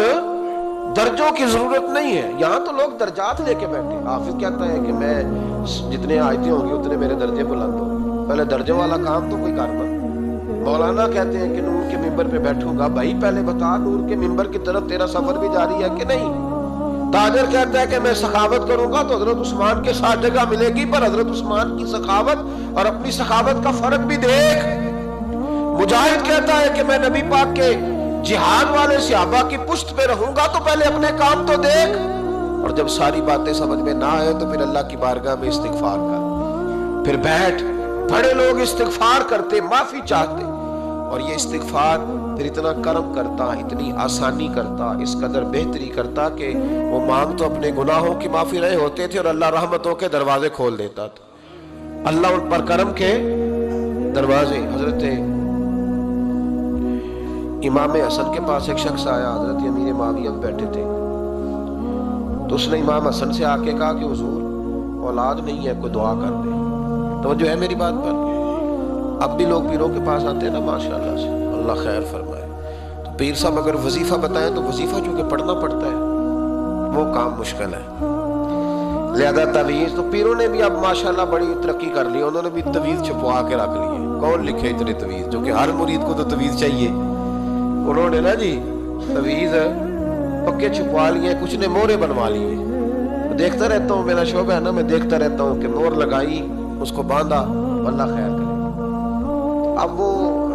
نہیں ہے. یہاں تو لوگ درجات لے کے بیٹھے. حافظ کہتا ہے کہ میں جتنے آیتیں ہوں گی اتنے میرے درجے بلند ہوں گے. پہلے درجے والا کام تو کوئی کر پا. مولانا کہتے ہیں کہ نور کے ممبر پہ بیٹھوں گا. بھائی پہلے بتا نور کے ممبر کی طرف تیرا سفر بھی جاری ہے کہ نہیں؟ تاجر کہتا ہے کہ میں سخاوت کروں گا تو حضرت عثمان کے ساتھ جگہ ملے گی، پر حضرت عثمان کی سخاوت اور اپنی سخاوت کا فرق بھی دیکھ. مجاہد کہتا ہے کہ میں نبی پاک کے جہاد والے صحابہ کی پشت پہ رہوں گا تو پہلے اپنے کام تو دیکھ. اور جب ساری باتیں سمجھ میں نہ آئے تو پھر اللہ کی بارگاہ میں استغفار کر، پھر بیٹھ. بڑے لوگ استغفار کرتے، معافی چاہتے، اور یہ استغفار پھر اتنا کرم کرتا، اتنی آسانی کرتا، اس قدر بہتری کرتا کہ وہ مانگ تو اپنے گناہوں کی معافی رہے ہوتے تھے اور اللہ رحمتوں کے دروازے کھول دیتا تھا. اللہ ان پر کرم کے دروازے. حضرت امام حسن کے پاس ایک شخص آیا، حضرت امیر معاویہ بیٹھے تھے، تو اس نے امام حسن سے آ کے کہا کہ حضور اولاد نہیں ہے، کوئی دعا کر دے. توجہ ہے میری بات پر؟ اب بھی لوگ پیروں کے پاس آتے ہیں نا ماشاءاللہ سے، اللہ خیر فرمائے. تو پیر صاحب اگر وظیفہ بتائیں تو وظیفہ چونکہ پڑھنا پڑتا ہے وہ کام مشکل ہے، لہذا تعویذ تو پیروں نے بھی اب ماشاءاللہ بڑی ترقی کر لی، انہوں نے بھی تعویذ چھپوا کے رکھ لی ہے. کون لکھے اتنے تعویذ، جو کہ ہر مرید کو تو تعویذ چاہیے. انہوں نے نا جی تعویذ پکے چھپوا لیے، کچھ نے مورے بنوا لیے. دیکھتا رہتا ہوں، میرا شعبہ ہے نا، میں دیکھتا رہتا ہوں کہ مور لگائی، اس کو باندھا، اللہ خیر کرے. اب وہ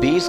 20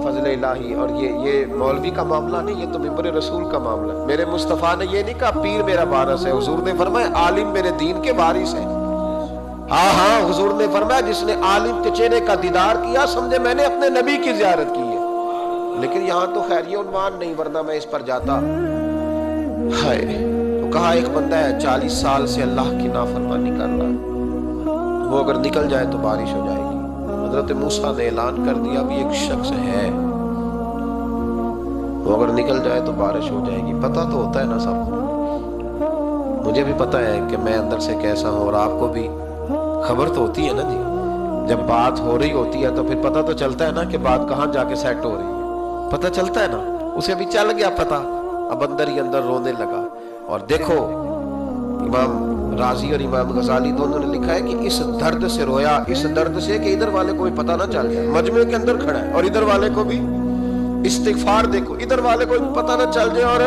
فضل الہی، اور یہ مولوی کا معاملہ نہیں، یہ تو منبر رسول کا معاملہ ہے۔ میرے مصطفیٰ نے یہ نہیں کہا پیر میرا وارث ہے، حضور نے فرمایا عالم میرے دین کے وارث ہے۔ ہاں حضور نے فرمایا جس نے عالم کے چہرے کا دیدار کیا سمجھے میں نے اپنے نبی کی زیارت کی ہے۔ لیکن یہاں تو خیر یہ عنوان نہیں، ورنہ میں اس پر جاتا۔ ہائے، تو کہا ایک بندہ ہے 40 سال سے اللہ کی نافرمانی کر رہا، وہ اگر نکل جائے تو بارش ہو جائے گی۔ حضرت موسیٰ نے اعلان کر دیا بھی ایک شخص ہے، وہ اگر نکل جائے تو بارش ہو جائے گی۔ پتہ تو ہوتا ہے نا سب کو، مجھے بھی پتہ ہے کہ میں اندر سے کیسا ہوں، اور آپ کو بھی خبر تو ہوتی ہے نا جی۔ جب بات ہو رہی ہوتی ہے تو پھر پتہ تو چلتا ہے نا کہ بات کہاں جا کے سیٹ ہو رہی ہے، پتہ چلتا ہے نا۔ اسے بھی چل گیا پتہ، اب اندر ہی اندر رونے لگا۔ اور دیکھو امام رازی اور امام غزالی دونوں نے لکھا ہے کہ اس درد سے رویا، اس درد سے کہ ادھر والے کو بھی پتہ نہ چل جائے، مجمع کے اندر کھڑا ہے اور ادھر والے کو بھی استغفار، دیکھو ادھر والے کو بھی پتہ نہ چل جائے اور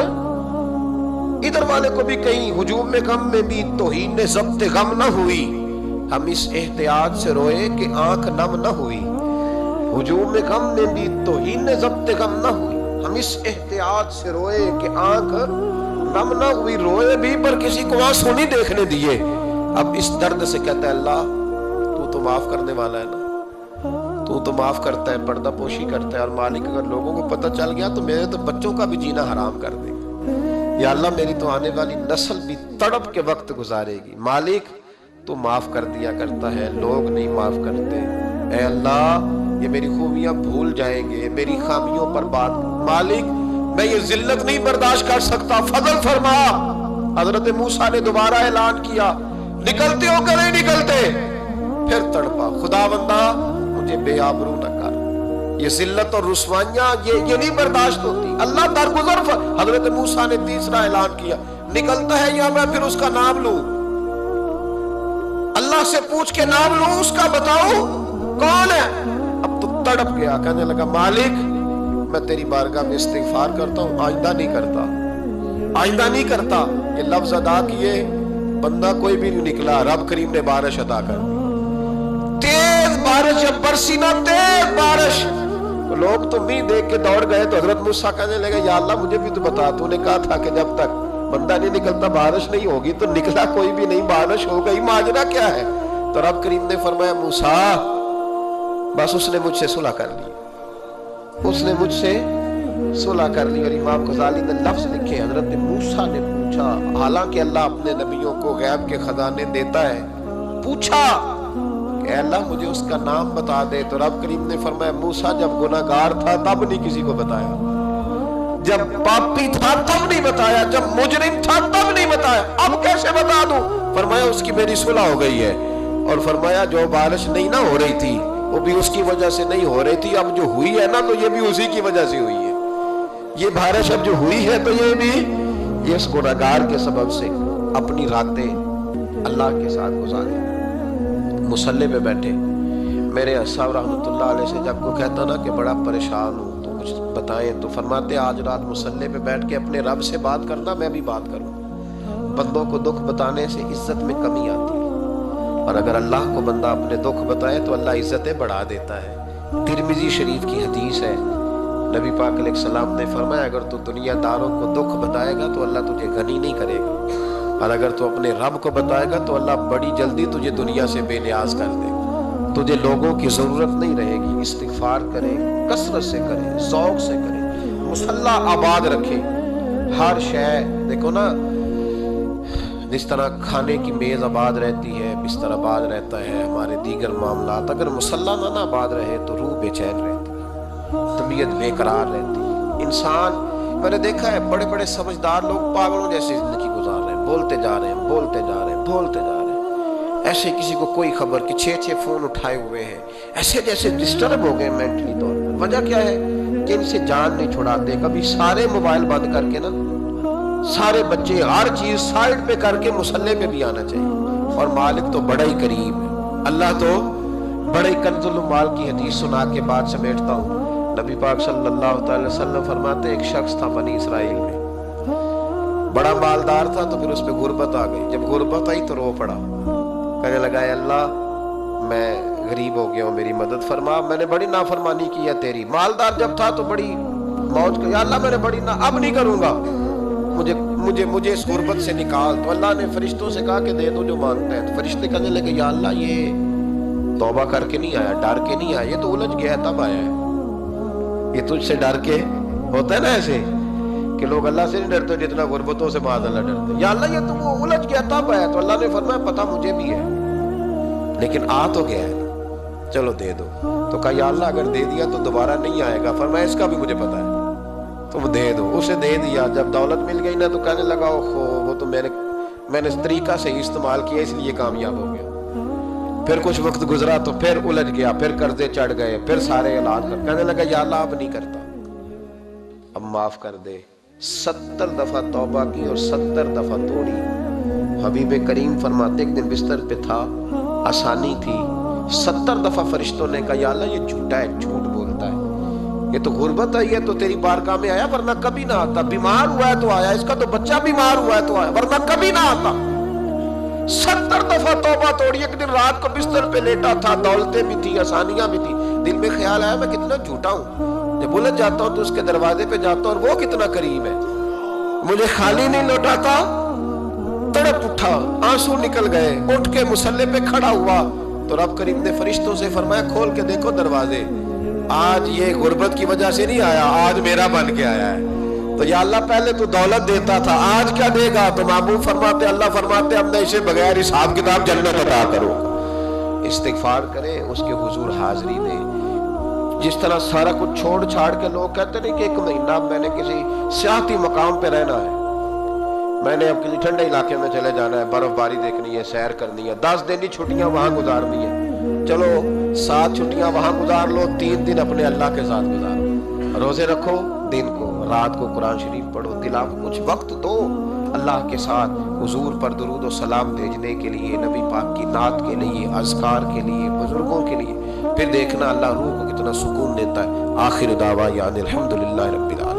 ادھر والے کو بھی کہیں ہجوم میں غم میں بھی توہین نے ضبط غم نہ ہوئی۔ ہم اس احتیاط سے روئے کہ آنکھ نم نہ ہوئی، ہجوم میں غم میں بھی توہین نے ضبط غم نہ ہوئی۔ ہم اس احتیاط سے روئے کہ آنکھ نم نہ ہوئی، روئے بھی پر کسی کو آنسو نہیں دیکھنے دیے۔ اب اس درد سے کہتا ہے اللہ تو معاف کرنے والا ہے نا، تو معاف کرتا ہے، پردہ پوشی کرتا ہے، اور مالک اگر لوگوں کو پتہ چل گیا تو میرے تو بچوں کا بھی جینا حرام کر دے گا، یا اللہ میری تو آنے والی نسل بھی تڑپ کے وقت گزارے گی۔ مالک تو معاف کر دیا کرتا ہے، لوگ نہیں معاف کرتے، اے اللہ یہ میری خوبیاں بھول جائیں گے، میری خامیوں پر بات، مالک میں یہ ذلت نہیں برداشت کر سکتا، فضل فرما۔ حضرت موسیٰ نے دوبارہ اعلان کیا نکلتے ہو کہ نہیں نکلتے؟ پھر تڑپا خدا بندہ مجھے بے آبرو نہ کر، یہ ذلت اور رسوائیاں یہ نہیں برداشت ہوتی، اللہ درگزر۔ حضرت موسیٰ نے تیسرا اعلان کیا نکلتا ہے یا میں پھر اس کا نام لوں، اللہ سے پوچھ کے نام لوں اس کا، بتاؤ کون ہے؟ اب تو تڑپ گیا، کہنے لگا مالک میں تیری بارگاہ میں استغفار کرتا ہوں، آئندہ نہیں کرتا، آئندہ نہیں کرتا۔ یہ لفظ ادا کیے، بندہ کوئی بھی نہیں نکلا، رب کریم نے بارش عطا کر دی، تیز بارش، جب برسی نا تیز بارش، تو لوگ تو نہیں دیکھ کے دوڑ گئے۔ تو حضرت موسیٰ کہنے لگا یا اللہ مجھے بھی تو بتا، تو نے کہا تھا کہ جب تک بندہ نہیں نکلتا بارش نہیں ہوگی، تو نکلا کوئی بھی نہیں، بارش ہو گئی، ماجرا کیا ہے؟ تو رب کریم نے فرمایا موسیٰ بس اس نے مجھ سے صلح کر لی، اس نے مجھ سے صلح کر لی۔ اور امام غزالی نے لفظ لکھے حضرت موسیٰ نے پوچھا، حالانکہ اللہ اپنے نبیوں کو غیب کے خزانے دیتا ہے، پوچھا کہ اے اللہ مجھے اس کا نام بتا دے۔ تو رب کریم نے فرمایا موسیٰ جب گناہ گار تھا تب نہیں کسی کو بتایا، جب پاپی تھا تب نہیں بتایا، جب مجرم تھا تب نہیں بتایا، اب کیسے بتا دوں؟ فرمایا اس کی میری صلح ہو گئی ہے، اور فرمایا جو بارش نہیں نہ ہو رہی تھی وہ بھی اس کی وجہ سے نہیں ہو رہی تھی، اب جو ہوئی ہے نا تو یہ بھی اسی کی وجہ سے ہوئی ہے، یہ بارش اب جو ہوئی ہے تو یہ بھی یہ اس گناہگار کے سبب سے۔ اپنی راتیں اللہ کے ساتھ گزارے، مصلی پہ بیٹھے۔ میرے صاحب رحمۃ اللہ علیہ سے جب کو کہتا نا کہ بڑا پریشان ہوں تو کچھ بتائیں، تو فرماتے آج رات مصلی پہ بیٹھ کے اپنے رب سے بات کرنا، میں بھی بات کروں۔ بندوں کو دکھ بتانے سے عزت میں کمی آتی ہے، اور اگر اللہ کو بندہ اپنے دکھ بتائے تو اللہ عزتیں بڑھا دیتا ہے۔ ترمذی شریف کی حدیث ہے، نبی پاک علیہ السلام نے فرمایا اگر تو دنیا داروں کو دکھ بتائے گا تو اللہ تجھے غنی نہیں کرے گا، اور اگر تو اپنے رب کو بتائے گا تو اللہ بڑی جلدی تجھے دنیا سے بے نیاز کر دے گا، تجھے لوگوں کی ضرورت نہیں رہے گی۔ استغفار کرے، کثرت سے کرے، ذوق سے کرے، مصلی آباد رکھے، ہر شے دیکھو نا، جس طرح کھانے کی میز آباد رہتی ہے، بستر آباد رہتا ہے، ہمارے دیگر معاملات، اگر مصلی نہ آباد رہے تو روح بے چین رہتی ہے، طبیعت بے قرار رہتی ہے۔ انسان میں نے دیکھا ہے بڑے بڑے سمجھدار لوگ پاگلوں جیسی زندگی گزار رہے ہیں، بولتے جا رہے ہیں، بولتے جا رہے ہیں، بولتے جا رہے ہیں، ایسے کسی کو کوئی خبر کہ 6 فون اٹھائے ہوئے ہیں، ایسے جیسے ڈسٹرب ہو گئے مینٹلی طور پر۔ وجہ کیا ہے کہ ان سے جان نہیں چھڑاتے۔ کبھی سارے موبائل بند کر کے نا، سارے بچے ہر چیز سائیڈ پہ کر کے مصلی پہ بھی آنا چاہیے، اور مالک تو بڑا ہی قریب ہے، اللہ تو بڑا ہی کنز المال کی حدیث سنا کے بعد سمیٹتا ہوں۔ نبی پاک صلی اللہ تعالی وسلم فرماتے ایک شخص تھا بنی اسرائیل میں، بڑا مالدار تھا، تو پھر اس پہ غربت آ گئی، جب غربت آئی تو رو پڑا، کہنے لگا اے اللہ میں غریب ہو گیا ہوں، میری مدد فرما، میں نے بڑی نافرمانی کی ہے تیری، مالدار جب تھا تو بڑی موج یا اللہ میں نے بڑی اب نہیں کروں گا، مجھے اس غربت سے نکال۔ تو اللہ نے فرشتوں سے کہا کہ دے دو جو مانگتا ہے۔ تو فرشتے کہنے لگے یا اللہ یہ توبہ کر کے نہیں آیا، ڈر کے نہیں آیا، یہ تو الجھ گیا تب آیا ہے، یہ تجھ سے ڈر کے ہوتا ہے نا ایسے کہ لوگ اللہ سے نہیں ڈرتے جتنا غربتوں سے معاذ اللہ ڈرتے، یا اللہ یہ تو وہ الجھ گیا تب آیا۔ تو اللہ نے فرمایا پتہ مجھے بھی ہے لیکن آ تو گیا ہے نا، چلو دے دو۔ تو کہا یا اللہ اگر دے دیا تو دوبارہ نہیں آئے گا، فرمایا اس کا بھی مجھے پتہ ہے، تم دے دو۔ اسے دے دیا، جب دولت مل گئی نا تو کہنے لگا اوہو وہ تو میں نے اس طریقہ سے ہی استعمال کیا اس لیے کامیاب ہو گیا۔ پھر کچھ وقت گزرا تو پھر الجھ گیا، پھر قرضے چڑھ گئے، پھر سارے علاج کر، کہنے لگا یا اللہ اب نہیں کرتا، اب معاف کر دے۔ 70 دفعہ توبہ کی اور 70 دفعہ توڑی۔ حبیب کریم فرماتے ایک دن بستر پہ تھا، آسانی تھی، 70 دفعہ فرشتوں نے کہا یا اللہ یہ جھوٹا ہے، جھوٹ بولتا ہے، یہ تو غربت آئی ہے تو تیری بارگاہ میں آیا ورنہ کبھی نہ آتا، بیمار ہوا ہے تو آیا، اس کا تو بچہ بیمار ہوا ہے تو آیا ورنہ کبھی نہ آتا۔ 70 دفعہ توبہ توڑی۔ ایک دن رات کو بستر پہ لیٹا تھا، دولتیں بھی تھی، آسانیاں بھی تھی، دل میں خیال آیا میں کتنا جھوٹا ہوں، جب الجھ جاتا ہوں تو اس کے دروازے پہ جاتا ہوں اور وہ کتنا کریم ہے، مجھے خالی نہیں لوٹاتا۔ تڑپ اٹھا، آنسو نکل گئے، اٹھ کے مصلے پہ کھڑا ہوا تو رب کریم نے فرشتوں سے فرمایا کھول کے دیکھو دروازے، آج یہ غربت کی وجہ سے نہیں آیا، آج میرا بن کے آیا ہے۔ تو یا اللہ پہلے تو دولت دیتا تھا، آج کیا دے گا؟ تو محبوب فرماتے اللہ فرماتے اب میں اسے بغیر حساب کتاب جنت عطا کروں گا۔ استغفار کریں، اس کے حضور حاضری دیں۔ جس طرح سارا کچھ چھوڑ چھاڑ کے لوگ کہتے نہیں کہ 1 مہینہ میں نے کسی سیاحتی مقام پہ رہنا ہے، میں نے اب کسی ٹھنڈے علاقے میں چلے جانا ہے، برف باری دیکھنی ہے، سیر کرنی ہے، 10 دن کی چھٹیاں وہاں گزارنی ہے، چلو 7 چھٹیاں وہاں گزار لو، 3 دن اپنے اللہ کے ساتھ گزارو، روزے رکھو، دن کو رات کو قرآن شریف پڑھو، دلا کو کچھ وقت دو اللہ کے ساتھ حضور پر درود و سلام بھیجنے کے لیے، نبی پاک کی نعت کے لیے، اذکار کے لیے، بزرگوں کے لیے، پھر دیکھنا اللہ روح کو کتنا سکون دیتا ہے۔ آخر دعوانا الحمدللہ رب العالمین۔